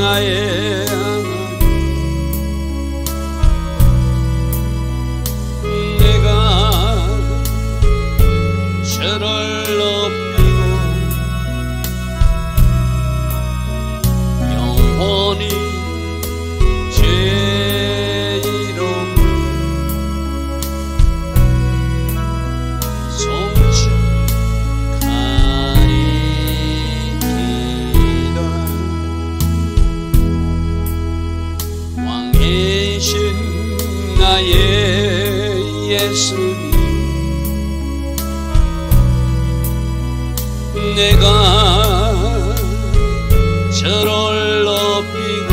나의 하나님, 내가 저를 높이고 영원히 제 이름을 송축하리이다. 왕이신 나의 예수님, 내가 저를 높이고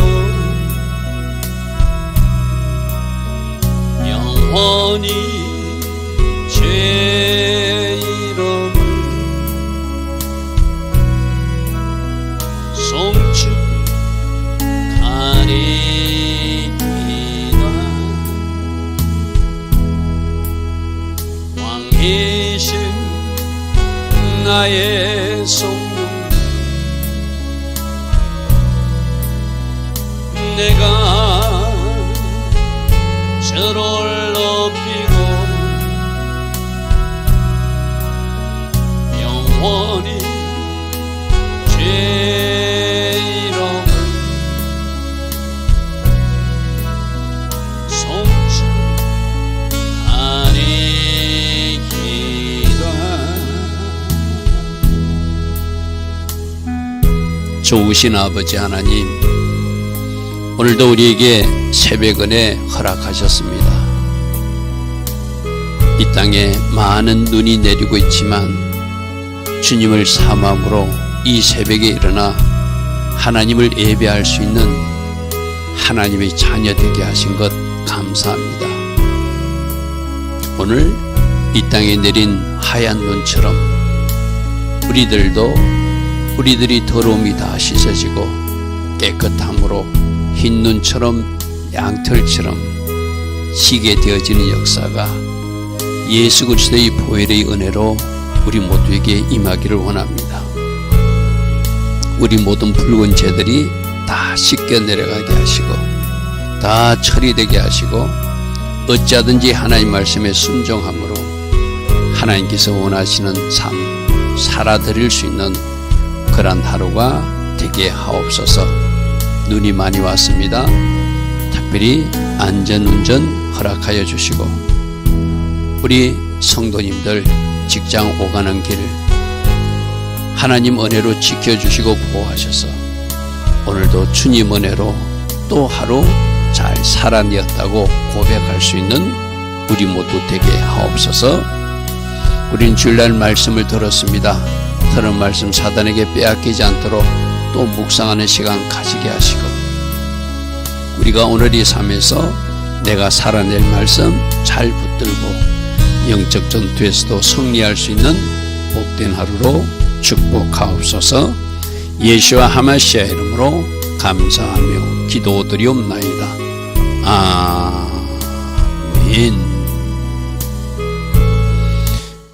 영원히 제 이름을 송축하리이다. 왕이신 나의 성령, 내가 저를 높이고 영원히 제 이름을 송축하리이다. 좋으신 아버지 하나님, 오늘도 우리에게 새벽은혜 허락하셨습니다. 이 땅에 많은 눈이 내리고 있지만 주님을 사모함으로 이 새벽에 일어나 하나님을 예배할 수 있는 하나님의 자녀 되게 하신 것 감사합니다. 오늘 이 땅에 내린 하얀 눈처럼 우리들이 더러움이 다 씻어지고 깨끗함으로 흰 눈처럼 양털처럼 희게 되어지는 역사가 예수 그리스도의 보혈의 은혜로 우리 모두에게 임하기를 원합니다. 우리 모든 붉은 죄들이 다 씻겨 내려가게 하시고 다 처리되게 하시고 어찌하든지 하나님 말씀에 순종함으로 하나님께서 원하시는 삶 살아드릴 수 있는 그런 하루가 되게 하옵소서. 눈이 많이 왔습니다. 특별히 안전운전 허락하여 주시고 우리 성도님들 직장 오가는 길 하나님 은혜로 지켜주시고 보호하셔서 오늘도 주님 은혜로 또 하루 잘 살아내었다고 고백할 수 있는 우리 모두 되게 하옵소서. 우린 주일날 말씀을 들었습니다. 들은 말씀 사단에게 빼앗기지 않도록 또 묵상하는 시간 가지게 하시고 우리가 오늘 이 삶에서 내가 살아낼 말씀 잘 붙들고 영적 전투에서도 승리할 수 있는 복된 하루로 축복하옵소서. 예수와 하마시아 이름으로 감사하며 기도드리옵나이다. 아멘.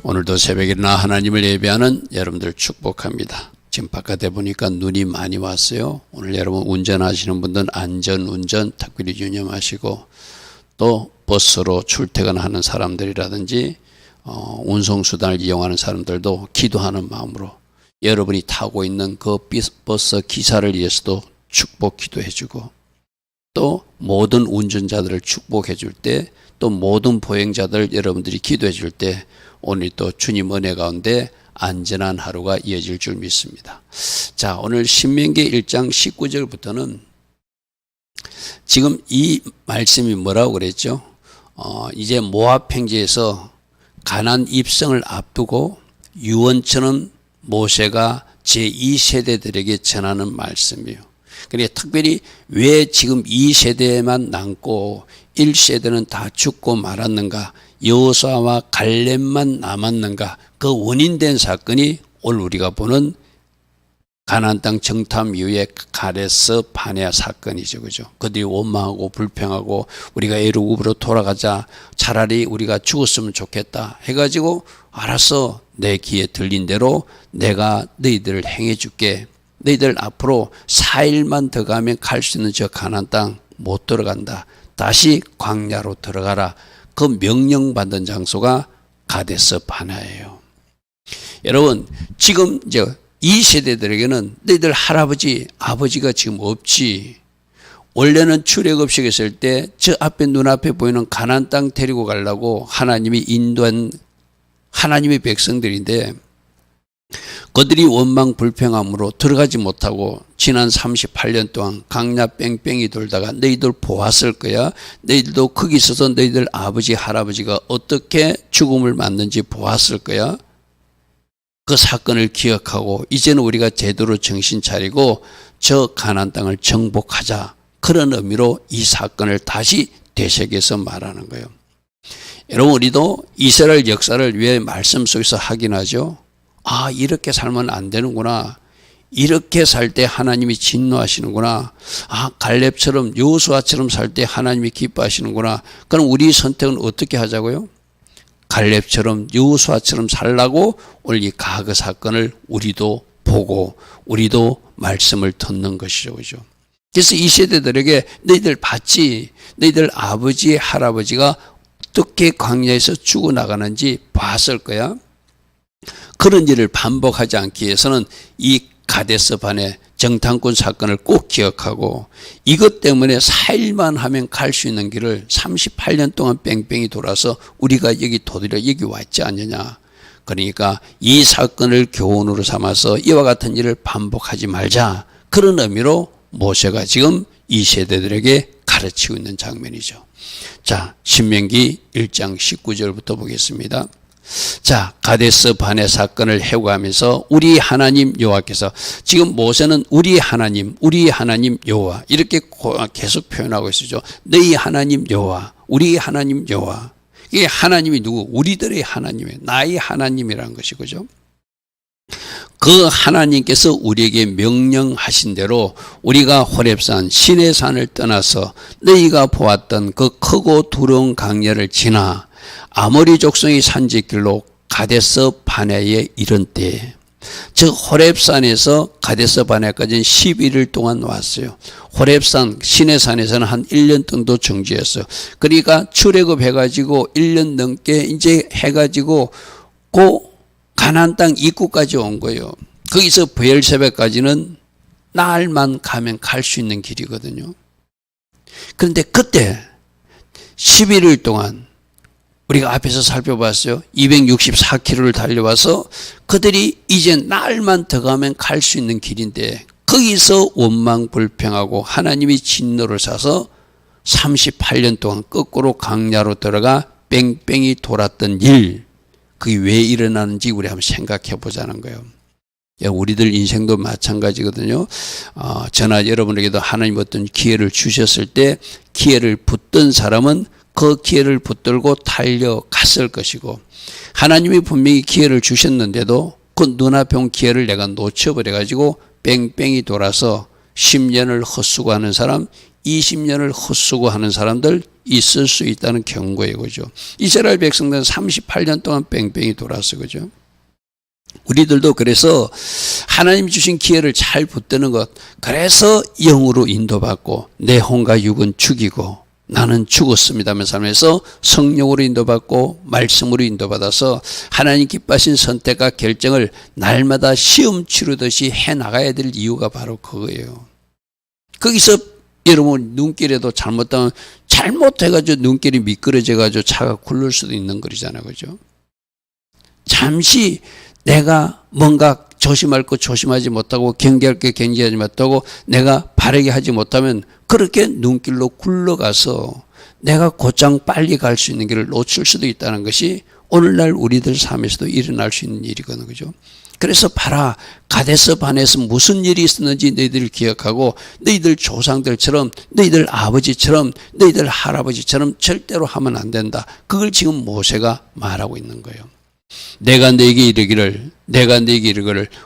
오늘도 새벽에 일어나 하나님을 예배하는 여러분들 축복합니다. 지금 바깥에 보니까 눈이 많이 왔어요. 오늘 여러분 운전하시는 분들은 안전운전 특별히 유념하시고 또 버스로 출퇴근하는 사람들이라든지 운송수단을 이용하는 사람들도 기도하는 마음으로 여러분이 타고 있는 그 버스 기사를 위해서도 축복 기도해주고 또 모든 운전자들을 축복해 줄 때 또 모든 보행자들 여러분들이 기도해 줄 때 오늘 또 주님 은혜 가운데 안전한 하루가 이어질 줄 믿습니다. 자, 오늘 신명기 1장 19절부터는 지금 이 말씀이 뭐라고 그랬죠? 이제 모압 평지에서 가나안 입성을 앞두고 유언처럼 모세가 제2세대들에게 전하는 말씀이에요. 그러니까 특별히 왜 지금 2세대만 남고 1세대는 다 죽고 말았는가, 여호수아와 갈렙만 남았는가, 그 원인된 사건이 오늘 우리가 보는 가나안 땅 정탐 이후에 가데스 바네아 사건이죠. 그죠? 그들이 원망하고 불평하고 우리가 애굽으로 돌아가자, 차라리 우리가 죽었으면 좋겠다 해가지고 알았어, 내 귀에 들린 대로 내가 너희들을 행해 줄게. 너희들 앞으로 4일만 더 가면 갈 수 있는 저 가나안 땅 못 들어간다. 다시 광야로 들어가라. 그 명령받은 장소가 가데스 바네아예요. 여러분, 지금 이제 이 세대들에게는 너희들 할아버지, 아버지가 지금 없지. 원래는 출애굽식 했을 때 저 앞에 눈앞에 보이는 가나안 땅 데리고 가려고 하나님이 인도한 하나님의 백성들인데 그들이 원망 불평함으로 들어가지 못하고 지난 38년 동안 강야 뺑뺑이 돌다가 너희들 보았을 거야. 너희들도 거기 있어서 너희들 아버지 할아버지가 어떻게 죽음을 맞는지 보았을 거야. 그 사건을 기억하고 이제는 우리가 제대로 정신 차리고 저 가나안 땅을 정복하자. 그런 의미로 이 사건을 다시 되새겨서 말하는 거예요. 여러분, 우리도 이스라엘 역사를 왜 말씀 속에서 확인하죠? 아, 이렇게 살면 안 되는구나. 이렇게 살 때 하나님이 진노하시는구나. 아, 갈렙처럼 여호수아처럼 살 때 하나님이 기뻐하시는구나. 그럼 우리 선택은 어떻게 하자고요? 갈렙처럼 여호수아처럼 살라고 오늘 이 가그 사건을 우리도 보고 우리도 말씀을 듣는 것이죠. 그죠? 그래서 이 세대들에게 너희들 봤지? 너희들 아버지, 할아버지가 어떻게 광야에서 죽어나가는지 봤을 거야? 그런 일을 반복하지 않기 위해서는 이 가데스 바네 정탐꾼 사건을 꼭 기억하고 이것 때문에 4일만 하면 갈 수 있는 길을 38년 동안 뺑뺑이 돌아서 우리가 여기 도드려 여기 왔지 않느냐. 그러니까 이 사건을 교훈으로 삼아서 이와 같은 일을 반복하지 말자. 그런 의미로 모세가 지금 이 세대들에게 가르치고 있는 장면이죠. 자, 신명기 1장 19절부터 보겠습니다. 자, 가데스 바네 사건을 해고하면서 우리 하나님 여호와께서, 지금 모세는 우리 하나님 여호와 이렇게 계속 표현하고 있죠. 너희 하나님 여호와, 우리 하나님 여호와. 이게 하나님이 누구? 우리들의 하나님이에요. 나의 하나님이라는 것이죠. 그 하나님께서 우리에게 명령하신 대로 우리가 호렙산 시내산을 떠나서 너희가 보았던 그 크고 두려운 강야를 지나 아모리 족속의 산지길로 가데스 바네아에 이른 때에, 즉 호렙산에서 가데스 바네아까지는 11일 동안 왔어요. 호렙산 시내산에서는 한 1년 정도 정지했어요. 그러니까 출애굽 해가지고 1년 넘게 이제 해가지고 가나안 땅 입구까지 온 거예요. 거기서 브엘세바까지는 날만 가면 갈 수 있는 길이거든요. 그런데 그때 11일 동안 우리가 앞에서 살펴봤어요. 264km를 달려와서 그들이 이제 날만 더 가면 갈 수 있는 길인데 거기서 원망 불평하고 하나님이 진노를 사서 38년 동안 거꾸로 강야로 들어가 뺑뺑이 돌았던 일, 그게 왜 일어나는지 우리 한번 생각해 보자는 거예요. 우리들 인생도 마찬가지거든요. 저나 여러분에게도 하나님 어떤 기회를 주셨을 때 기회를 붙든 사람은 그 기회를 붙들고 달려갔을 것이고, 하나님이 분명히 기회를 주셨는데도 그 눈앞에 온 기회를 내가 놓쳐버려가지고 뺑뺑이 돌아서 10년을 헛수고하는 사람, 20년을 헛수고하는 사람들 있을 수 있다는 경고예요. 그죠? 이스라엘 백성들은 38년 동안 뺑뺑이 돌았어요. 그죠? 우리들도 그래서 하나님 주신 기회를 잘 붙드는 것, 그래서 영으로 인도받고 내 혼과 육은 죽이고 나는 죽었습니다며 살면서 성령으로 인도받고 말씀으로 인도받아서 하나님 기뻐하신 선택과 결정을 날마다 시험 치르듯이 해나가야 될 이유가 바로 그거예요. 거기서 여러분 눈길에도 잘못해가지고 눈길이 미끄러져가지고 차가 굴릴 수도 있는 거잖아요. 그죠? 잠시 내가 뭔가 조심할 거 조심하지 못하고 경계할 게 경계하지 못하고 내가 바르게 하지 못하면 그렇게 눈길로 굴러가서 내가 곧장 빨리 갈 수 있는 길을 놓칠 수도 있다는 것이 오늘날 우리들 삶에서도 일어날 수 있는 일이거든요. 그죠? 그래서 봐라, 가데스 바네아에서 무슨 일이 있었는지 너희들 기억하고 너희들 조상들처럼 너희들 아버지처럼 너희들 할아버지처럼 절대로 하면 안 된다. 그걸 지금 모세가 말하고 있는 거예요. 내가 너에게 이르기를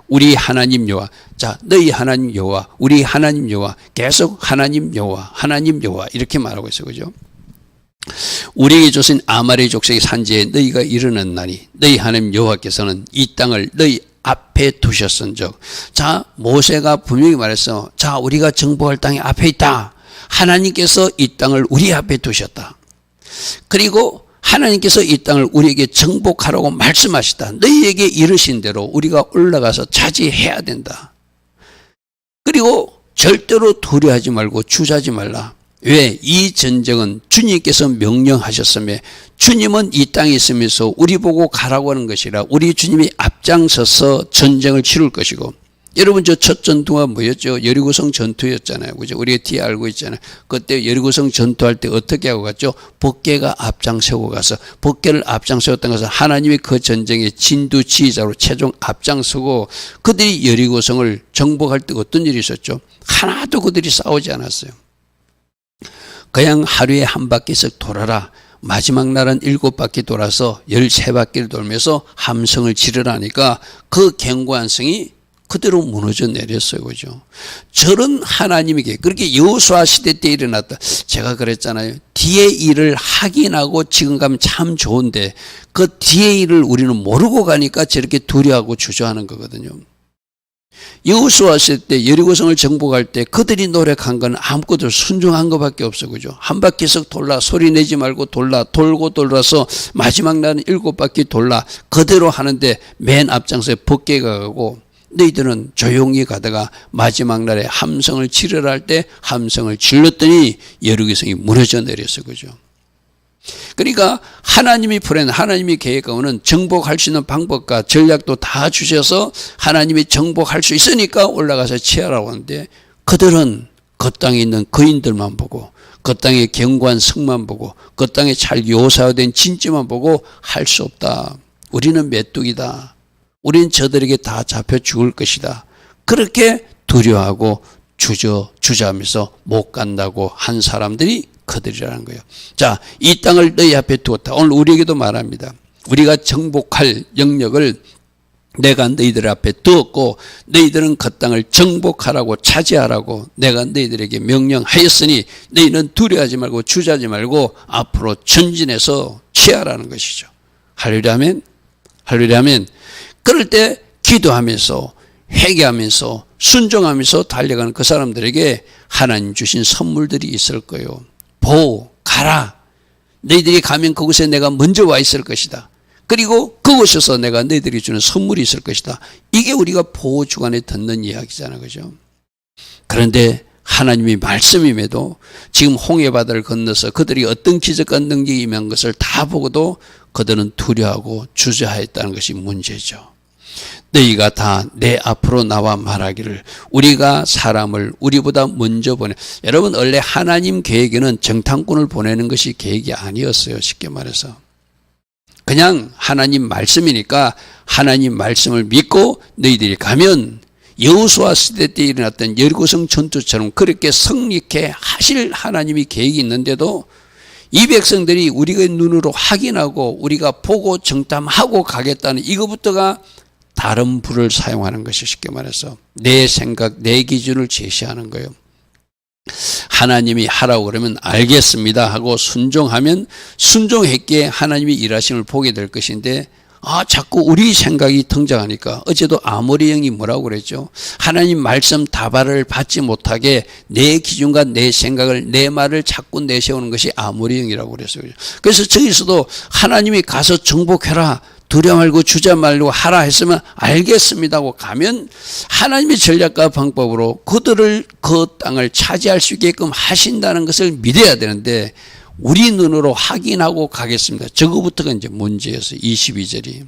우리 하나님 여호와. 자, 너희 하나님 여호와, 우리 하나님 여호와, 계속 하나님 여호와 이렇게 말하고 있어요. 그죠? 우리에게 주신 아말의 족속의 산지에 너희가 이르는 날이 너희 하나님 여호와께서는 이 땅을 너희 앞에 두셨은즉. 자, 모세가 분명히 말했어. 자, 우리가 정복할 땅이 앞에 있다. 하나님께서 이 땅을 우리 앞에 두셨다. 그리고 하나님께서 이 땅을 우리에게 정복하라고 말씀하시다. 너희에게 이르신 대로 우리가 올라가서 차지해야 된다. 그리고 절대로 두려워하지 말고 주저하지 말라. 왜? 이 전쟁은 주님께서 명령하셨으며 주님은 이 땅에 있으면서 우리 보고 가라고 하는 것이라 우리 주님이 앞장서서 전쟁을 치룰 것이고, 여러분 저 첫 전투가 뭐였죠? 여리고성 전투였잖아요. 그죠? 우리가 뒤에 알고 있잖아요. 그때 여리고성 전투할 때 어떻게 하고 갔죠? 법궤가 앞장서고 가서, 법궤를 앞장서었던 것은 하나님이 그 전쟁의 진두지휘자로 최종 앞장서고 그들이 여리고성을 정복할 때 어떤 일이 있었죠? 하나도 그들이 싸우지 않았어요. 그냥 하루에 한 바퀴씩 돌아라. 마지막 날은 7바퀴 돌아서 13바퀴를 돌면서 함성을 지르라니까 그 견고한 성이 그대로 무너져 내렸어요. 그죠? 저런 하나님에게, 그렇게 여호수아 시대 때 일어났다. 제가 그랬잖아요. 뒤에 일을 확인하고 지금 가면 참 좋은데 그 뒤에 일을 우리는 모르고 가니까 저렇게 두려워하고 주저하는 거거든요. 여호수아 시대 때 여리고성을 정복할 때 그들이 노력한 건 아무것도 순종한 것밖에 없어. 그죠? 한 바퀴씩 돌라, 소리 내지 말고 돌라, 돌고 돌아서 마지막 날은 7바퀴 돌라. 그대로 하는데 맨 앞장서에 법궤가 가고 너희들은 조용히 가다가 마지막 날에 함성을 지르라 할 때 함성을 질렀더니 여리고성이 무너져 내렸어. 그죠? 그러니까 하나님이 하나님이 계획하고는 정복할 수 있는 방법과 전략도 다 주셔서 하나님이 정복할 수 있으니까 올라가서 취하라고 하는데, 그들은 그 땅에 있는 거인들만 보고 그 땅의 견고한 성만 보고 그 땅에 잘 요사된 진지만 보고 할 수 없다. 우리는 메뚜기다. 우리는 저들에게 다 잡혀 죽을 것이다. 그렇게 두려워하고 주저하면서 못 간다고 한 사람들이 그들이라는 거예요. 자, 이 땅을 너희 앞에 두었다. 오늘 우리에게도 말합니다. 우리가 정복할 영역을 내가 너희들 앞에 두었고 너희들은 그 땅을 정복하라고 차지하라고 내가 너희들에게 명령하였으니 너희는 두려워하지 말고 주저하지 말고 앞으로 전진해서 취하라는 것이죠. 할렐루야 아멘. 할렐루야 아멘. 그럴 때 기도하면서 회개하면서 순종하면서 달려가는 그 사람들에게 하나님 주신 선물들이 있을 거예요. 가라. 너희들이 가면 그곳에 내가 먼저 와 있을 것이다. 그리고 그곳에서 내가 너희들이 주는 선물이 있을 것이다. 이게 우리가 보호 주간에 듣는 이야기잖아요. 그죠? 그런데 하나님이 말씀임에도 지금 홍해바다를 건너서 그들이 어떤 기적과 능력이 임한 것을 다 보고도 그들은 두려워하고 주저하였다는 것이 문제죠. 너희가 다 내 앞으로 나와 말하기를 우리가 사람을 우리보다 먼저 보내. 여러분 원래 하나님 계획에는 정탐꾼을 보내는 것이 계획이 아니었어요. 쉽게 말해서 그냥 하나님 말씀이니까 하나님 말씀을 믿고 너희들이 가면 여호수아 시대 때 일어났던 여리고성 전투처럼 그렇게 성립케 하실 하나님이 계획이 있는데도 이 백성들이 우리가 눈으로 확인하고 우리가 보고 정탐하고 가겠다는 이거부터가 다른 불을 사용하는 것이 쉽게 말해서 내 생각, 내 기준을 제시하는 거예요. 하나님이 하라고 그러면 알겠습니다 하고 순종하면 순종했기에 하나님이 일하심을 보게 될 것인데 자꾸 우리 생각이 등장하니까 어제도 아모리 형이 뭐라고 그랬죠? 하나님 말씀 다발을 받지 못하게 내 기준과 내 생각을 내 말을 자꾸 내세우는 것이 아모리 형이라고 그랬어요. 그래서 저기서도 하나님이 가서 정복해라 두려워 말고 주저 말고 하라 했으면 알겠습니다 하고 가면 하나님의 전략과 방법으로 그들을 그 땅을 차지할 수 있게끔 하신다는 것을 믿어야 되는데 우리 눈으로 확인하고 가겠습니다. 저거부터가 이제 문제였어요. 22절이.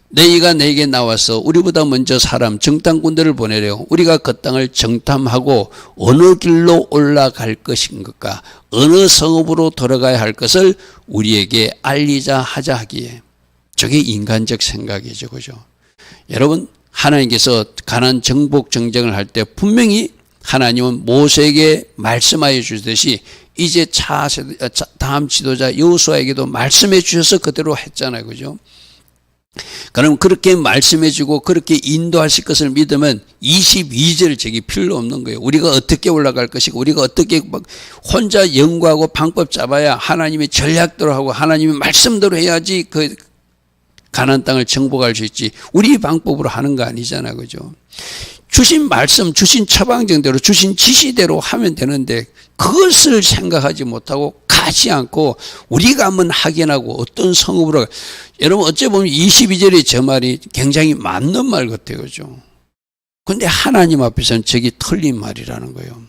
너희가 내게 나와서 우리보다 먼저 사람 정탐꾼들을 보내려 우리가 그 땅을 정탐하고 어느 길로 올라갈 것인 것과 어느 성읍으로 돌아가야 할 것을 우리에게 알리자 하자 하기에 저게 인간적 생각이죠. 그죠? 여러분 하나님께서 가나안 정복 정쟁을 할 때 분명히 하나님은 모세에게 말씀하여 주듯이 이제 다음 지도자 여호수아에게도 말씀해 주셔서 그대로 했잖아요. 그죠? 그럼 그렇게 말씀해 주고 그렇게 인도하실 것을 믿으면 22절 저기 필요 없는 거예요. 우리가 어떻게 올라갈 것이고 우리가 어떻게 혼자 연구하고 방법 잡아야 하나님의 전략대로 하고 하나님의 말씀대로 해야지 가나안 땅을 정복할 수 있지 우리 방법으로 하는 거 아니잖아, 그죠? 주신 말씀, 주신 처방전대로, 주신 지시대로 하면 되는데 그것을 생각하지 못하고 가지 않고 우리가 한번 확인하고 어떤 성읍으로, 여러분 어째 보면 22절의 저 말이 굉장히 맞는 말 같아요, 그죠? 근데 하나님 앞에서는 저기 틀린 말이라는 거예요.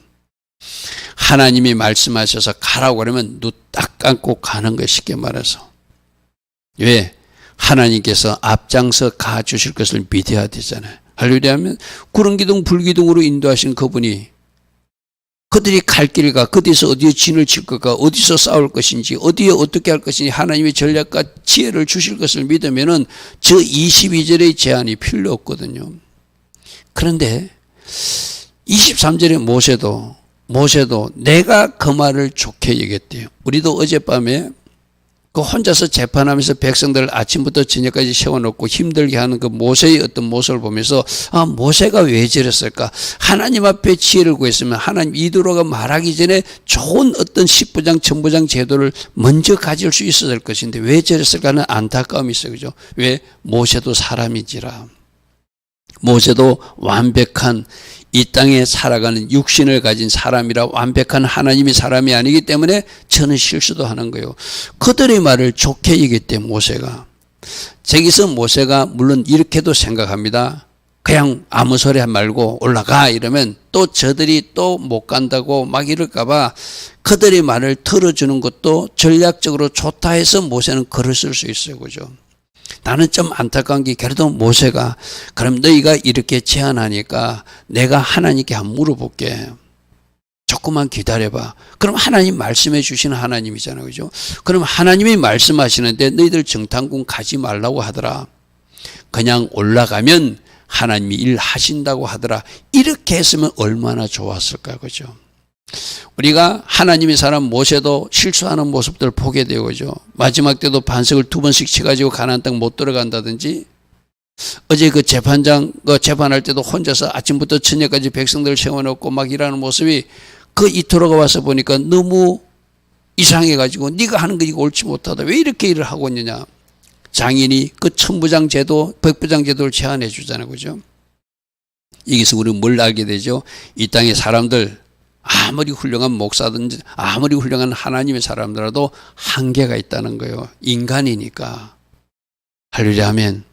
하나님이 말씀하셔서 가라고 그러면 눈 딱 감고 가는 거예요, 쉽게 말해서. 왜? 하나님께서 앞장서 가주실 것을 믿어야 되잖아요. 할렐루야 하면 구름기둥 불기둥으로 인도하신 그분이 그들이 갈 길과 그들에서 어디에 진을 칠 것과 어디서 싸울 것인지 어디에 어떻게 할 것인지 하나님의 전략과 지혜를 주실 것을 믿으면은 저 22절의 제한이 필요 없거든요. 그런데 23절의 모세도 내가 그 말을 좋게 여겼대요. 우리도 어젯밤에 그 혼자서 재판하면서 백성들을 아침부터 저녁까지 세워놓고 힘들게 하는 그 모세의 어떤 모습을 보면서 모세가 왜 저랬을까? 하나님 앞에 지혜를 구했으면 하나님 이도로가 말하기 전에 좋은 어떤 10부장, 천부장 제도를 먼저 가질 수 있었을 것인데 왜 저랬을까 하는 안타까움이 있어요. 그죠? 왜? 모세도 사람이지라. 모세도 완벽한 이 땅에 살아가는 육신을 가진 사람이라 완벽한 하나님이 사람이 아니기 때문에 저는 실수도 하는 거예요. 그들의 말을 좋게 여겼대 모세가. 저기서 모세가 물론 이렇게도 생각합니다. 그냥 아무 소리 하지 말고 올라가 이러면 또 저들이 또 못 간다고 막 이럴까 봐 그들의 말을 들어주는 것도 전략적으로 좋다 해서 모세는 글을 쓸 수 있어요. 그죠? 나는 좀 안타까운 게 그래도 모세가 그럼 너희가 이렇게 제안하니까 내가 하나님께 한번 물어볼게. 조금만 기다려봐. 그럼 하나님 말씀해 주시는 하나님이잖아요. 그죠? 그럼 하나님이 말씀하시는데 너희들 정탐꾼 가지 말라고 하더라. 그냥 올라가면 하나님이 일하신다고 하더라. 이렇게 했으면 얼마나 좋았을까. 그죠? 우리가 하나님의 사람 모세도 실수하는 모습들을 보게 되고 그죠? 마지막 때도 반석을 2번씩 쳐가지고 가나안 땅 못 들어간다든지 어제 그 재판장 재판할 때도 혼자서 아침부터 저녁까지 백성들을 세워놓고 막 일하는 모습이 그 이토로가 와서 보니까 너무 이상해가지고 네가 하는 거 이거 옳지 못하다 왜 이렇게 일을 하고 있느냐. 장인이 그 천부장 제도 백부장 제도를 제안해 주잖아요. 그죠? 여기서 우리는 뭘 알게 되죠? 이 땅의 사람들 아무리 훌륭한 목사든지 아무리 훌륭한 하나님의 사람들라도 한계가 있다는 거예요. 인간이니까. 할렐루야 하면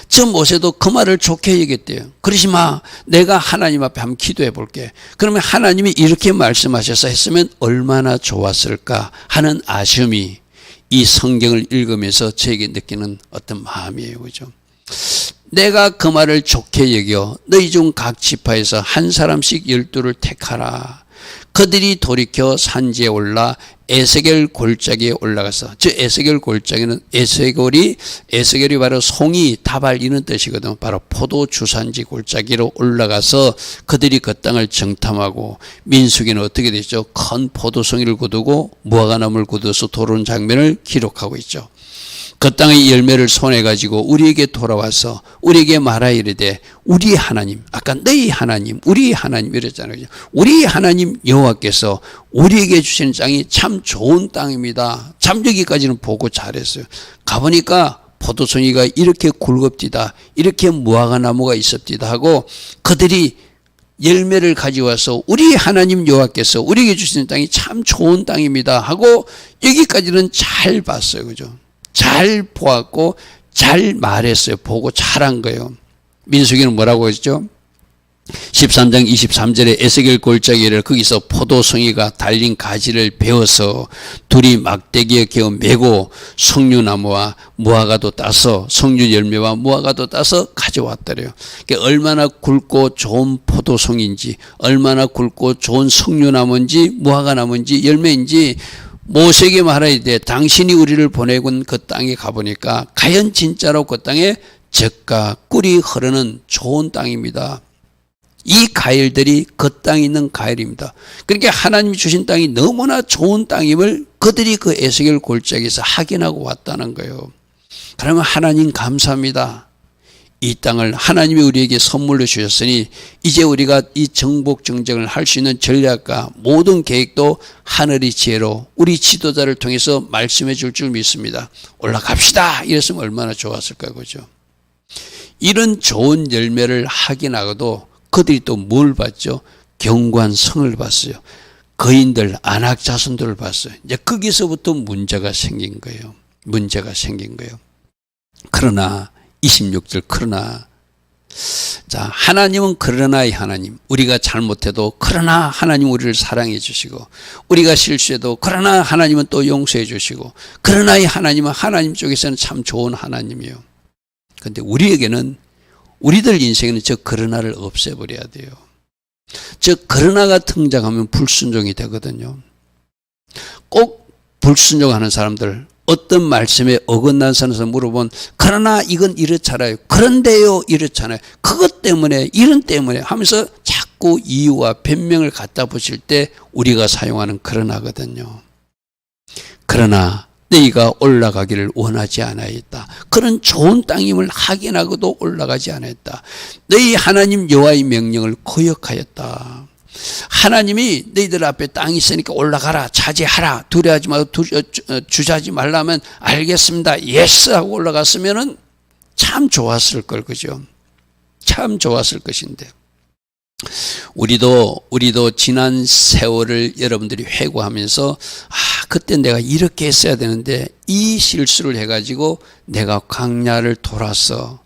저 모세도 그 말을 좋게 여겼대요. 그러지 마. 내가 하나님 앞에 한번 기도해 볼게. 그러면 하나님이 이렇게 말씀하셔서 했으면 얼마나 좋았을까 하는 아쉬움이 이 성경을 읽으면서 저에게 느끼는 어떤 마음이에요. 그죠? 내가 그 말을 좋게 여겨 너희 중 각 지파에서 한 사람씩 12를 택하라. 그들이 돌이켜 산지에 올라 에스겔 골짜기에 올라가서 저 에스겔 골짜기는 에스겔이 바로 송이 다발 이런 뜻이거든요. 바로 포도 주산지 골짜기로 올라가서 그들이 그 땅을 정탐하고 민수기는 어떻게 되죠? 큰 포도송이를 거두고 무화과나무를 거두어서 도는 장면을 기록하고 있죠. 그 땅의 열매를 손에 가지고 우리에게 돌아와서 우리에게 말하 이르되 우리 하나님, 아까 너희 하나님, 우리 하나님 이랬잖아요. 우리 하나님 여호와께서 우리에게 주신 땅이 참 좋은 땅입니다. 참 여기까지는 보고 잘했어요. 가보니까 포도송이가 이렇게 굵읍디다, 이렇게 무화과나무가 있었디다 하고 그들이 열매를 가져와서 우리 하나님 여호와께서 우리에게 주신 땅이 참 좋은 땅입니다 하고 여기까지는 잘 봤어요. 그죠? 잘 보았고 잘 말했어요. 보고 잘한 거예요. 민수기는 뭐라고 했죠? 13장 23절에 에스겔 골짜기를 거기서 포도송이가 달린 가지를 베어서 둘이 막대기에 개어 메고 석류나무와 무화과도 따서 석류 열매와 무화과도 따서 가져왔더래요. 그러니까 얼마나 굵고 좋은 포도송인지 얼마나 굵고 좋은 석류나무인지 무화과나무인지 열매인지 모세에게 말해야 돼. 당신이 우리를 보내군 그 땅에 가보니까 과연 진짜로 그 땅에 젖과 꿀이 흐르는 좋은 땅입니다. 이 과일들이 그 땅에 있는 과일입니다. 그러니까 하나님이 주신 땅이 너무나 좋은 땅임을 그들이 그 에스겔 골짜기에서 확인하고 왔다는 거예요. 그러면 하나님 감사합니다. 이 땅을 하나님이 우리에게 선물로 주셨으니 이제 우리가 이 정복 정정을 할 수 있는 전략과 모든 계획도 하늘의 지혜로 우리 지도자를 통해서 말씀해 줄 줄 믿습니다. 올라갑시다 이랬으면 얼마나 좋았을까요, 그죠? 이런 좋은 열매를 확인하고도 그들이 또 뭘 봤죠? 견고한 성을 봤어요. 거인들, 안악 자손들을 봤어요. 이제 거기서부터 문제가 생긴 거예요. 문제가 생긴 거예요. 그러나 26절 그러나 자 하나님은 그러나의 하나님, 우리가 잘못해도 그러나 하나님 우리를 사랑해 주시고, 우리가 실수해도 그러나 하나님은 또 용서해 주시고, 그러나의 하나님은 하나님 쪽에서는 참 좋은 하나님이에요. 그런데 우리에게는, 우리들 인생에는 저 그러나를 없애버려야 돼요. 저 그러나가 등장하면 불순종이 되거든요. 꼭 불순종하는 사람들, 어떤 말씀에 어긋난 선에서 물어본 그러나 이건 이렇잖아요, 그런데요 이렇잖아요, 그것 때문에 이런 때문에 하면서 자꾸 이유와 변명을 갖다 붙일 때 우리가 사용하는 그러나거든요. 그러나 너희가 올라가기를 원하지 않아했다. 그런 좋은 땅임을 확인하고도 올라가지 않았다. 너희 하나님 여호와의 명령을 거역하였다. 하나님이 너희들 앞에 땅이 있으니까 올라가라, 차지하라, 두려워하지 말고 주저하지 말라면 알겠습니다, 예스 하고 올라갔으면은 참 좋았을 걸, 그죠? 참 좋았을 것인데 우리도 지난 세월을 여러분들이 회고하면서 그때 내가 이렇게 했어야 되는데 이 실수를 해가지고 내가 광야를 돌았어,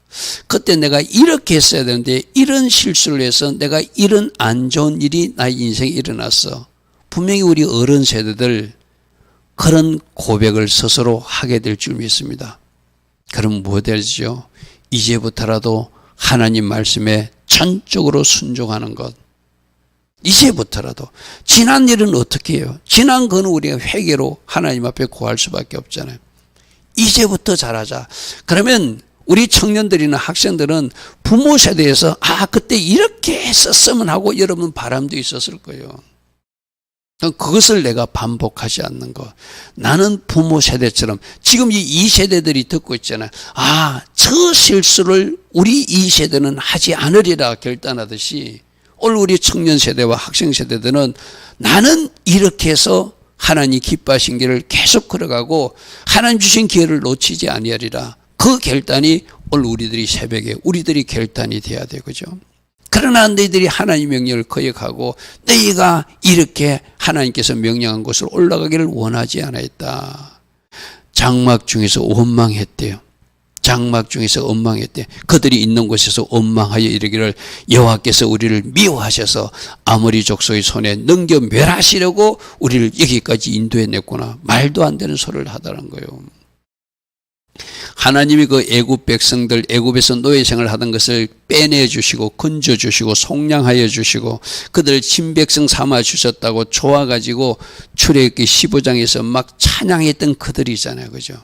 그때 내가 이렇게 했어야 되는데 이런 실수를 해서 내가 이런 안 좋은 일이 나의 인생에 일어났어. 분명히 우리 어른 세대들 그런 고백을 스스로 하게 될 줄 믿습니다. 그럼 뭐 되죠? 이제부터라도 하나님 말씀에 전적으로 순종하는 것. 이제부터라도. 지난 일은 어떻게 해요? 지난 거는 우리가 회개로 하나님 앞에 구할 수밖에 없잖아요. 이제부터 잘하자. 그러면 우리 청년들이나 학생들은 부모 세대에서 그때 이렇게 했었으면 하고 여러분 바람도 있었을 거예요. 그것을 내가 반복하지 않는 것. 나는 부모 세대처럼 지금 이 세대들이 듣고 있잖아요. 저 실수를 우리 이 세대는 하지 않으리라 결단하듯이 오늘 우리 청년 세대와 학생 세대들은 나는 이렇게 해서 하나님 기뻐하신 길을 계속 걸어가고 하나님 주신 기회를 놓치지 아니하리라. 그 결단이 오늘 우리들이 새벽에 우리들이 결단이 돼야 되죠. 그러나 너희들이 하나님 명령을 거역하고 너희가 이렇게 하나님께서 명령한 곳을 올라가기를 원하지 않았다. 장막 중에서 원망했대요. 장막 중에서 원망했대. 그들이 있는 곳에서 원망하여 이르기를 여호와께서 우리를 미워하셔서 아모리 족속의 손에 넘겨 멸하시려고 우리를 여기까지 인도해냈구나. 말도 안 되는 소리를 하더란 거예요. 하나님이 그 애굽 백성들, 애굽에서 노예생활을 하던 것을 빼내 주시고 건져 주시고 속량하여 주시고 그들을 친백성 삼아 주셨다고 좋아가지고 출애굽기 15장에서 막 찬양했던 그들이잖아요, 그죠?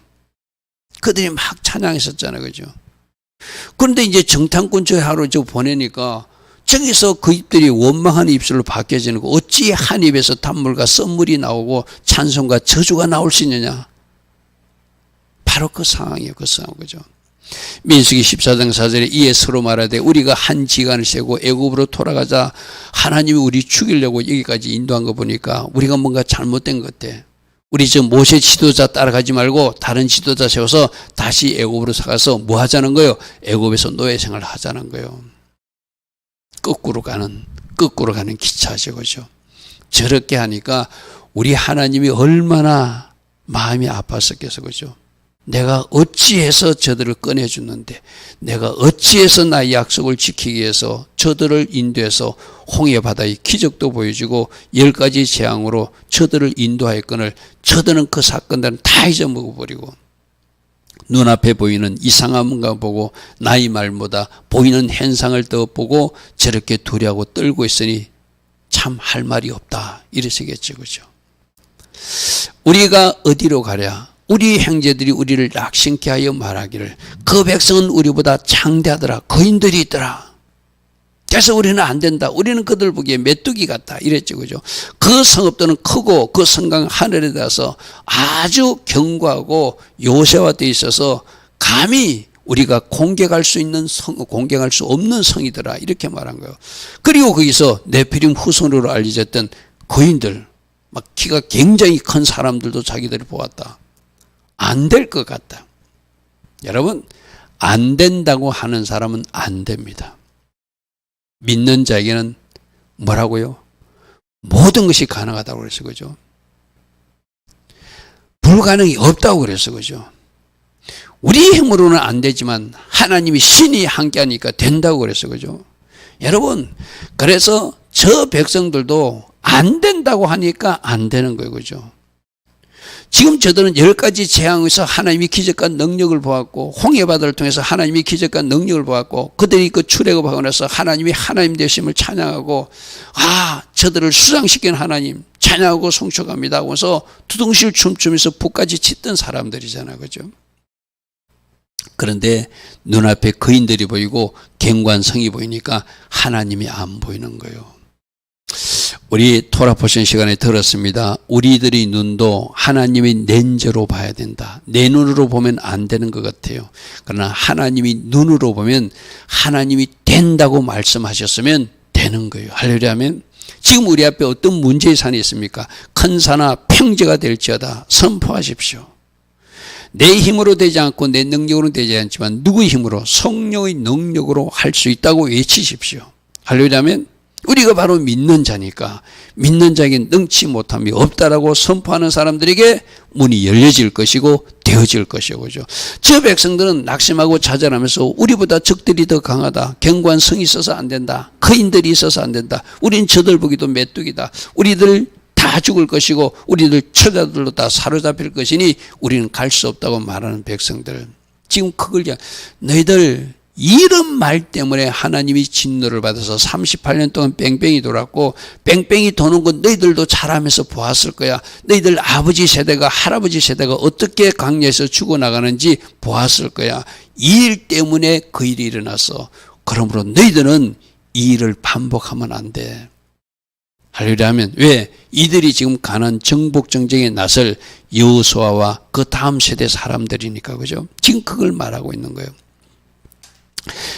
그들이 막 찬양했었잖아요, 그죠? 그런데 이제 정탐꾼 저 하루 보내니까 저기서 그 입들이 원망하는 입술로 바뀌어지는 거, 어찌 한 입에서 단물과 썬물이 나오고 찬송과 저주가 나올 수 있느냐? 바로 그 상황이에요. 그 상황, 그죠? 민수기 14장 4절에 이에 서로 말하되 우리가 한 지간을 세고 애굽으로 돌아가자. 하나님이 우리 죽이려고 여기까지 인도한 거 보니까 우리가 뭔가 잘못된 것 같아. 우리 저 모세 지도자 따라가지 말고 다른 지도자 세워서 다시 애굽으로 사가서 뭐 하자는 거예요? 애굽에서 노예 생활을 하자는 거예요. 거꾸로 가는 기차죠, 그죠? 저렇게 하니까 우리 하나님이 얼마나 마음이 아팠었겠어, 그죠? 내가 어찌해서 저들을 꺼내주는데, 내가 어찌해서 나의 약속을 지키기 위해서 저들을 인도해서 홍해 바다의 기적도 보여주고 10가지 재앙으로 저들을 인도하였거늘 저들은 그 사건들은 다 잊어먹어버리고 눈앞에 보이는 이상한 뭔가 보고 나의 말보다 보이는 현상을 더 보고 저렇게 두려워하고 떨고 있으니 참 할 말이 없다 이러시겠죠, 그죠? 우리가 어디로 가랴? 우리 형제들이 우리를 낙심케 하여 말하기를 그 백성은 우리보다 창대하더라, 거인들이 있더라. 그래서 우리는 안 된다. 우리는 그들 보기에 메뚜기 같다 이랬죠, 그죠? 그 성읍들은 크고 그 성강 하늘에 닿아서 아주 견고하고 요새화되어 있어서 감히 우리가 공격할 수 있는 공격할 수 없는 성이더라 이렇게 말한 거예요. 그리고 거기서 네피림 후손으로 알려졌던 거인들, 막 키가 굉장히 큰 사람들도 자기들이 보았다. 안 될 것 같다. 여러분, 안 된다고 하는 사람은 안 됩니다. 믿는 자에게는 뭐라고요? 모든 것이 가능하다고 그랬어, 그죠? 불가능이 없다고 그랬어, 그죠? 우리 힘으로는 안 되지만 하나님이 신이 함께하니까 된다고 그랬어, 그죠? 여러분, 그래서 저 백성들도 안 된다고 하니까 안 되는 거예요, 그죠? 지금 저들은 10가지 재앙에서 하나님이 기적과 능력을 보았고, 홍해바다를 통해서 하나님이 기적과 능력을 보았고, 그들이 그 출애굽하고 나서 하나님이 하나님 되심을 찬양하고, 저들을 수상시킨 하나님 찬양하고 송축합니다 하고서 두둥실 춤추면서 북까지 치던 사람들이잖아요, 그죠? 그런데 눈앞에 거인들이 보이고 갱관성이 보이니까 하나님이 안 보이는 거예요. 우리 토라 포션 시간에 들었습니다. 우리들의 눈도 하나님의 렌즈로 봐야 된다. 내 눈으로 보면 안 되는 것 같아요. 그러나 하나님이 눈으로 보면 하나님이 된다고 말씀하셨으면 되는 거예요. 할렐루야 하면 지금 우리 앞에 어떤 문제의 산이 있습니까? 큰 산아 평지가 될지어다 선포하십시오. 내 힘으로 되지 않고 내 능력으로는 되지 않지만 누구의 힘으로? 성령의 능력으로 할 수 있다고 외치십시오. 할렐루야 하면 우리가 바로 믿는 자니까 믿는 자에게 능치 못함이 없다라고 선포하는 사람들에게 문이 열려질 것이고 되어질 것이고, 그죠? 저 백성들은 낙심하고 좌절하면서 우리보다 적들이 더 강하다. 경관성이 있어서 안 된다. 거인들이 있어서 안 된다. 우린 저들 보기도 메뚜기다. 우리들 다 죽을 것이고 우리들 처자들로 다 사로잡힐 것이니 우리는 갈 수 없다고 말하는 백성들. 지금 그걸 너희들 이런 말 때문에 하나님이 진노를 받아서 38년 동안 뺑뺑이 돌았고, 뺑뺑이 도는 건 너희들도 잘하면서 보았을 거야. 너희들 아버지 세대가 할아버지 세대가 어떻게 광야에서 죽어나가는지 보았을 거야. 이 일 때문에 그 일이 일어났어. 그러므로 너희들은 이 일을 반복하면 안 돼. 할렐루야 하면 왜? 이들이 지금 가난 정복 정쟁에 나설 여호수아와 그 다음 세대 사람들이니까, 그죠? 지금 그걸 말하고 있는 거예요.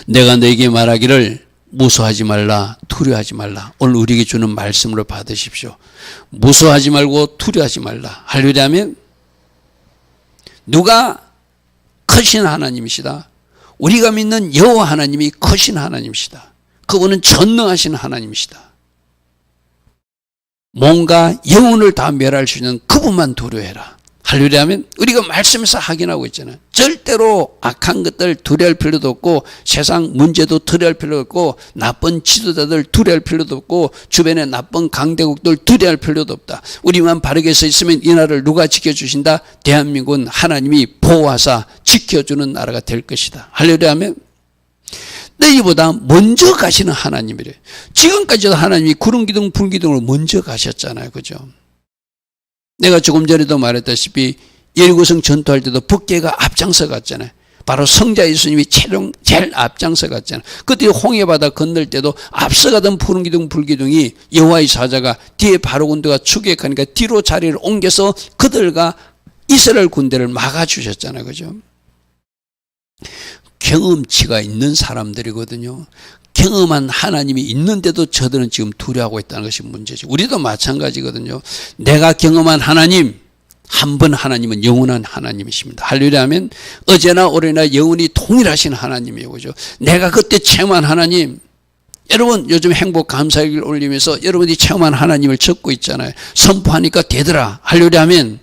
내가 너에게 말하기를 무서워하지 말라, 두려워하지 말라. 오늘 우리에게 주는 말씀으로 받으십시오. 무서워하지 말고 두려워하지 말라. 할렐루야 하면 누가 크신 하나님이시다. 우리가 믿는 여호와 하나님이 크신 하나님이시다. 그분은 전능하신 하나님이시다. 몸과 영혼을 다 멸할 수 있는 그분만 두려워해라. 할렐루야 하면 우리가 말씀에서 확인하고 있잖아요. 절대로 악한 것들 두려워할 필요도 없고, 세상 문제도 두려워할 필요도 없고, 나쁜 지도자들 두려워할 필요도 없고, 주변의 나쁜 강대국들 두려워할 필요도 없다. 우리만 바르게 서 있으면 이 나라를 누가 지켜주신다? 대한민국은 하나님이 보호하사 지켜주는 나라가 될 것이다. 할렐루야 하면 너희보다 먼저 가시는 하나님이래. 지금까지도 하나님이 구름기둥 불기둥으로 먼저 가셨잖아요, 그죠? 내가 조금 전에도 말했다시피 예리고성 전투할 때도 북계가 앞장서 갔잖아요. 바로 성자 예수님이 제일 앞장서 갔잖아요. 그때 홍해바다 건널 때도 앞서가던 푸른기둥 불기둥이 여호와의 사자가 뒤에 바로 군대가 추격하니까 뒤로 자리를 옮겨서 그들과 이스라엘 군대를 막아주셨잖아요, 그죠? 경험치가 있는 사람들이거든요. 경험한 하나님이 있는데도 저들은 지금 두려워하고 있다는 것이 문제죠. 우리도 마찬가지거든요. 내가 경험한 하나님, 한 번 하나님은 영원한 하나님이십니다. 할렐루야 하면 어제나 올해나 영원히 동일하신 하나님이에요, 그죠? 내가 그때 체험한 하나님, 여러분 요즘 행복 감사일기를 올리면서 여러분이 체험한 하나님을 적고 있잖아요. 선포하니까 되더라. 할렐루야 하면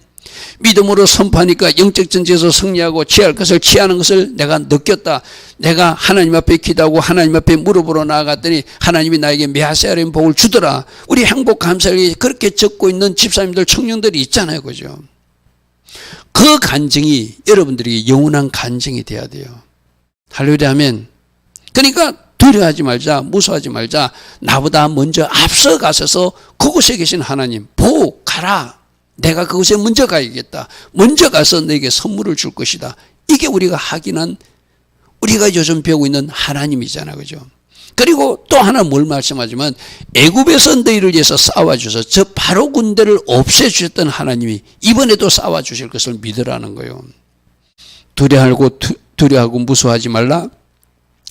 믿음으로 선포하니까 영적 전쟁에서 승리하고 취할 것을 취하는 것을 내가 느꼈다. 내가 하나님 앞에 기도하고 하나님 앞에 무릎으로 나아갔더니 하나님이 나에게 메아세아린 복을 주더라. 우리 행복 감사일기 그렇게 적고 있는 집사님들 청년들이 있잖아요, 그죠? 그 간증이 여러분들에게 영원한 간증이 돼야 돼요. 할렐루야 하면 그러니까 두려워하지 말자, 무서워하지 말자. 나보다 먼저 앞서가셔서 그곳에 계신 하나님 보고 가라. 내가 그곳에 먼저 가야겠다. 먼저 가서 너에게 선물을 줄 것이다. 이게 우리가 확인한, 우리가 요즘 배우고 있는 하나님이잖아요, 그죠? 그리고 또 하나 뭘 말씀하지만 애굽에서 너희를 위해서 싸워주셔서 저 바로 군대를 없애주셨던 하나님이 이번에도 싸워주실 것을 믿으라는 거예요. 두려워하고 두려워하고 무서워하지 말라.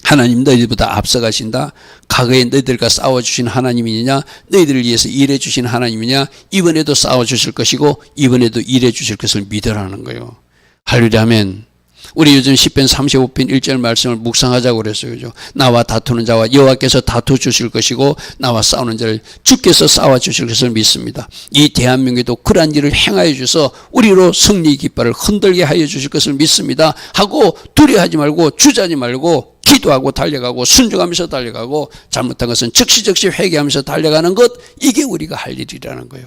하나님 너희들보다 앞서가신다. 과거에 너희들과 싸워주신 하나님이냐, 너희들을 위해서 일해주신 하나님이냐, 이번에도 싸워주실 것이고 이번에도 일해주실 것을 믿으라는 거예요. 할렐루야 아멘. 우리 요즘 시편 35편 1절 말씀을 묵상하자고 그랬어요. 그죠? 나와 다투는 자와 여호와께서 다투 주실 것이고 나와 싸우는 자를 주께서 싸워 주실 것을 믿습니다. 이 대한민국에도 그러한 일을 행하여 주셔서 우리로 승리 깃발을 흔들게 하여 주실 것을 믿습니다. 하고 두려워하지 말고 주저하지 말고 기도하고 달려가고 순종하면서 달려가고 잘못한 것은 즉시 회개하면서 달려가는 것, 이게 우리가 할 일이라는 거예요.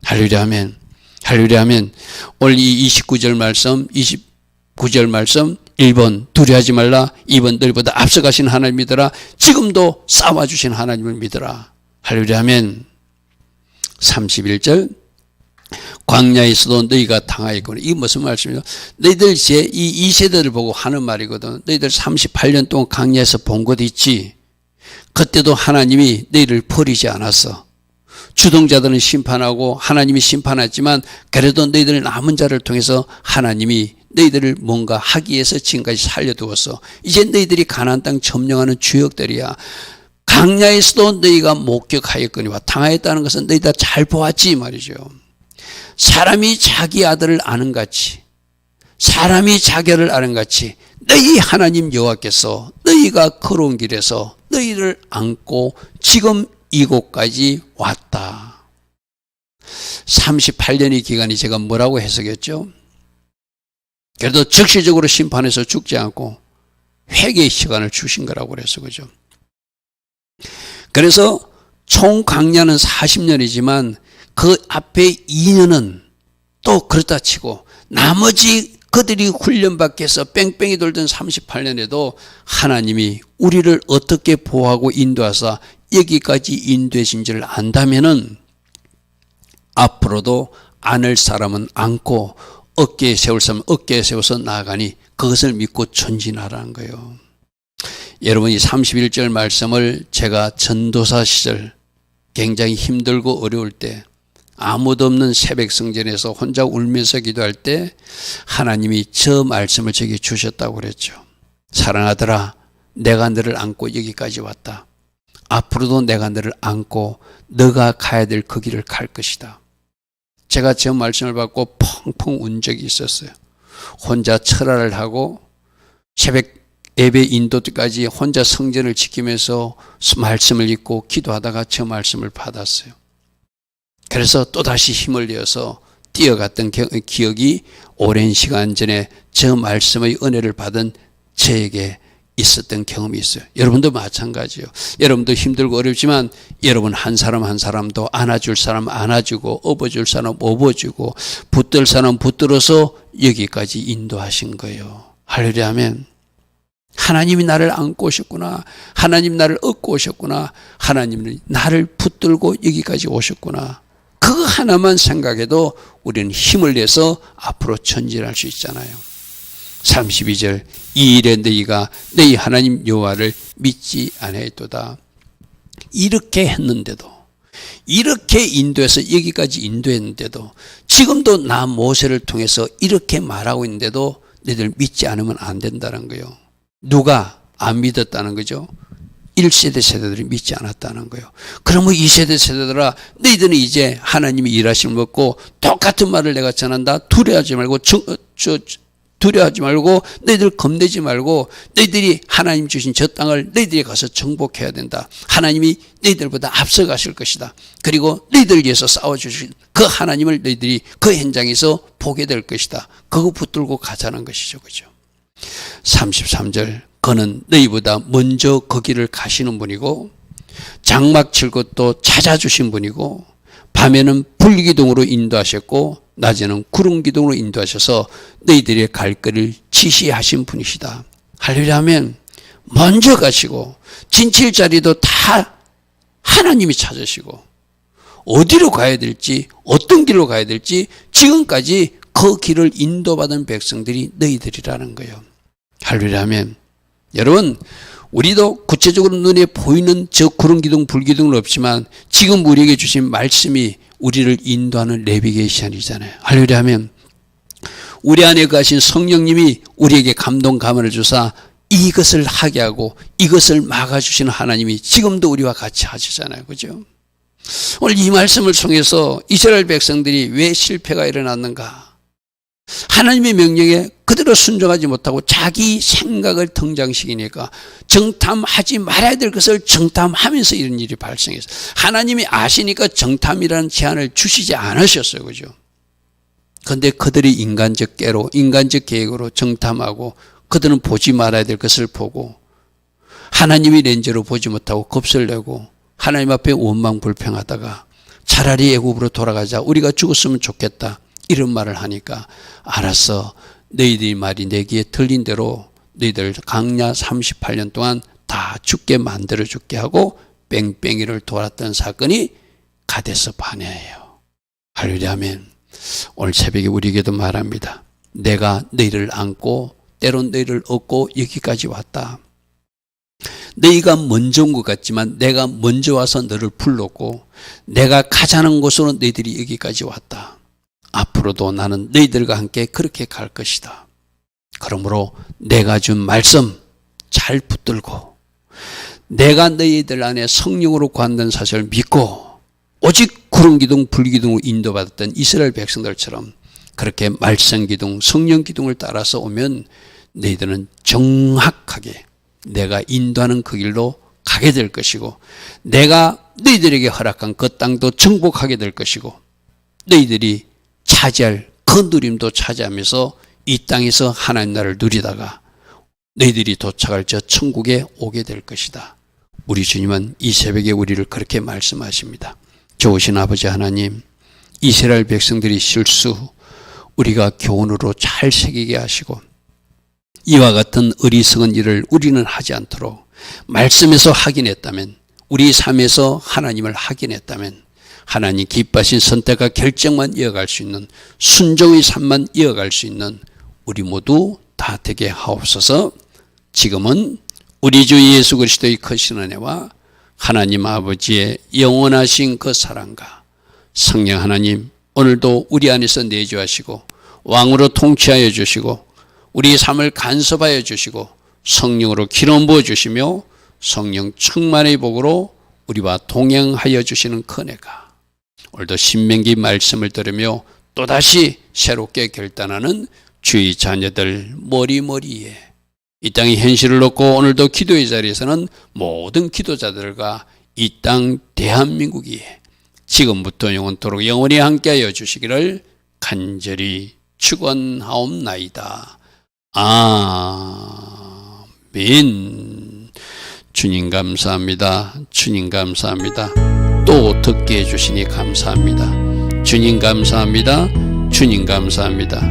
할렐루야 아멘. 할렐루야 아멘. 오늘 이 29절 말씀 29절 말씀 1번 두려워하지 말라. 2번 너희보다 앞서가신 하나님 믿어라. 지금도 싸워주신 하나님을 믿어라. 할렐루야 아멘. 31절 광야에서도 너희가 당하였거든. 이게 무슨 말씀이죠? 너희들 이제 이 세대를 보고 하는 말이거든. 너희들 38년 동안 광야에서 본 것 있지. 그때도 하나님이 너희를 버리지 않았어. 주동자들은 심판하고 하나님이 심판하지만 그래도 너희들 남은 자를 통해서 하나님이 너희들을 뭔가 하기 위해서 지금까지 살려두었어. 이제 너희들이 가나안 땅 점령하는 주역들이야. 광야에서도 너희가 목격하였거니와 당하였다는 것은 너희 다 잘 보았지 말이죠. 사람이 자기 아들을 아는 같이, 사람이 자기를 아는 같이 너희 하나님 여호와께서 너희가 걸어온 길에서 너희를 안고 지금 이곳까지 왔다. 38년의 기간이 제가 뭐라고 해석했죠? 그래도 즉시적으로 심판해서 죽지 않고 회개의 시간을 주신 거라고 그래서 그죠. 그래서 총 강야는 40년이지만 그 앞에 2년은 또 그렇다 치고 나머지 그들이 훈련받기 위해서 뺑뺑이 돌던 38년에도 하나님이 우리를 어떻게 보호하고 인도하사 여기까지 인도하신 줄 안다면은 앞으로도 안을 사람은 안고 어깨에 세울 사람은 어깨에 세워서 나아가니 그것을 믿고 전진하라는 거예요. 여러분 이 31절 말씀을 제가 전도사 시절 굉장히 힘들고 어려울 때 아무도 없는 새벽 성전에서 혼자 울면서 기도할 때 하나님이 저 말씀을 저에게 주셨다고 그랬죠. 사랑하더라, 내가 너를 안고 여기까지 왔다. 앞으로도 내가 너를 안고 너가 가야 될 그 길을 갈 것이다. 제가 저 말씀을 받고 펑펑 운 적이 있었어요. 혼자 철야를 하고 새벽 예배 인도 때까지 혼자 성전을 지키면서 말씀을 읽고 기도하다가 저 말씀을 받았어요. 그래서 또다시 힘을 내어서 뛰어갔던 기억이 오랜 시간 전에 저 말씀의 은혜를 받은 저에게 있었던 경험이 있어요. 여러분도 마찬가지예요. 여러분도 힘들고 어렵지만 여러분 한 사람 한 사람도 안아줄 사람 안아주고 업어줄 사람 업어주고 붙들 사람 붙들어서 여기까지 인도하신 거예요. 할렐루야 아멘. 하나님이 나를 안고 오셨구나. 하나님 나를 업고 오셨구나. 하나님이 나를 붙들고 여기까지 오셨구나. 그거 하나만 생각해도 우리는 힘을 내서 앞으로 전진할 수 있잖아요. 32절 이 일에 너희가 너희 하나님 여호와를 믿지 아니하였도다. 이렇게 했는데도, 이렇게 인도해서 여기까지 인도했는데도, 지금도 나 모세를 통해서 이렇게 말하고 있는데도 너희들 믿지 않으면 안 된다는 거예요. 누가 안 믿었다는 거죠? 1세대 세대들이 믿지 않았다는 거예요. 그러면 2세대 세대들아, 너희들은 이제 하나님이 일하심을 먹고 똑같은 말을 내가 전한다. 두려워하지 말고 두려워하지 말고 너희들 겁내지 말고 너희들이 하나님 주신 저 땅을 너희들이 가서 정복해야 된다. 하나님이 너희들보다 앞서 가실 것이다. 그리고 너희들을 위해서 싸워주신 그 하나님을 너희들이 그 현장에서 보게 될 것이다. 그거 붙들고 가자는 것이죠. 그죠? 33절 그는 너희보다 먼저 그 길을 가시는 분이고 장막 칠 것도 찾아주신 분이고 밤에는 불기둥으로 인도하셨고 낮에는 구름기둥으로 인도하셔서 너희들의 갈 길을 지시하신 분이시다. 할렐루야 하면 먼저 가시고 진칠 자리도 다 하나님이 찾으시고 어디로 가야 될지 어떤 길로 가야 될지 지금까지 그 길을 인도받은 백성들이 너희들이라는 거예요. 할렐루야 하면 여러분 우리도 구체적으로 눈에 보이는 저 구름기둥 불기둥은 없지만 지금 우리에게 주신 말씀이 우리를 인도하는 내비게이션이잖아요. 할렐루야 하면 우리 안에 거하신 성령님이 우리에게 감동 감화를 주사 이것을 하게 하고 이것을 막아주시는 하나님이 지금도 우리와 같이 하시잖아요. 그죠? 오늘 이 말씀을 통해서 이스라엘 백성들이 왜 실패가 일어났는가? 하나님의 명령에 그대로 순종하지 못하고 자기 생각을 등장시키니까 정탐하지 말아야 될 것을 정탐하면서 이런 일이 발생했어요. 하나님이 아시니까 정탐이라는 제한을 주시지 않으셨어요. 그죠? 그런데 그들이 인간적 깨로, 인간적 계획으로 정탐하고 그들은 보지 말아야 될 것을 보고 하나님이 렌즈로 보지 못하고 겁을 내고 하나님 앞에 원망불평하다가 차라리 애굽으로 돌아가자, 우리가 죽었으면 좋겠다, 이런 말을 하니까 알았어, 너희들이 말이 내기에 들린 대로 너희들 광야 38년 동안 다 죽게 만들어줄게 하고 뺑뺑이를 돌았던 사건이 가데스 바네아예요. 할렐루야 아멘. 오늘 새벽에 우리에게도 말합니다. 내가 너희를 안고 때론 너희를 얻고 여기까지 왔다. 너희가 먼저 온 것 같지만 내가 먼저 와서 너를 불렀고 내가 가자는 곳으로 너희들이 여기까지 왔다. 앞으로도 나는 너희들과 함께 그렇게 갈 것이다. 그러므로 내가 준 말씀 잘 붙들고 내가 너희들 안에 성령으로 거한다는 사실을 믿고 오직 구름기둥 불기둥으로 인도받았던 이스라엘 백성들처럼 그렇게 말씀기둥 성령기둥을 따라서 오면 너희들은 정확하게 내가 인도하는 그 길로 가게 될 것이고 내가 너희들에게 허락한 그 땅도 정복하게 될 것이고 너희들이 차지할 그 누림도 차지하면서 이 땅에서 하나님 나라를 누리다가 너희들이 도착할 저 천국에 오게 될 것이다. 우리 주님은 이 새벽에 우리를 그렇게 말씀하십니다. 좋으신 아버지 하나님, 이스라엘 백성들이 실수 우리가 교훈으로 잘 새기게 하시고 이와 같은 어리석은 일을 우리는 하지 않도록 말씀에서 확인했다면, 우리 삶에서 하나님을 확인했다면 하나님 기뻐하신 선택과 결정만 이어갈 수 있는 순종의 삶만 이어갈 수 있는 우리 모두 다 되게 하옵소서. 지금은 우리 주 예수 그리스도의 크신 은혜와 하나님 아버지의 영원하신 그 사랑과 성령 하나님 오늘도 우리 안에서 내주하시고 왕으로 통치하여 주시고 우리의 삶을 간섭하여 주시고 성령으로 기름 부어 주시며 성령 충만의 복으로 우리와 동행하여 주시는 큰애가 오늘도 신명기 말씀을 들으며 또다시 새롭게 결단하는 주의 자녀들 머리머리에 이 땅의 현실을 놓고 오늘도 기도의 자리에서는 모든 기도자들과 이 땅 대한민국에 지금부터 영원토록 영원히 함께하여 주시기를 간절히 축원하옵나이다. 아멘. 주님 감사합니다. 주님 감사합니다. 또 듣게 해주시니 감사합니다. 주님 감사합니다. 주님 감사합니다.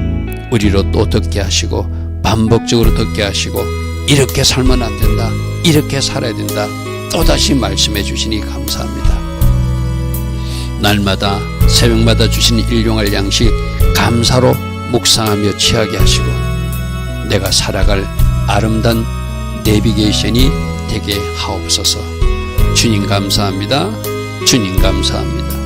우리로 또 듣게 하시고 반복적으로 듣게 하시고 이렇게 살면 안 된다, 이렇게 살아야 된다 또다시 말씀해 주시니 감사합니다. 날마다 새벽마다 주시는 일용할 양식 감사로 묵상하며 취하게 하시고 내가 살아갈 아름다운 내비게이션이 되게 하옵소서. 주님 감사합니다. 주님 감사합니다.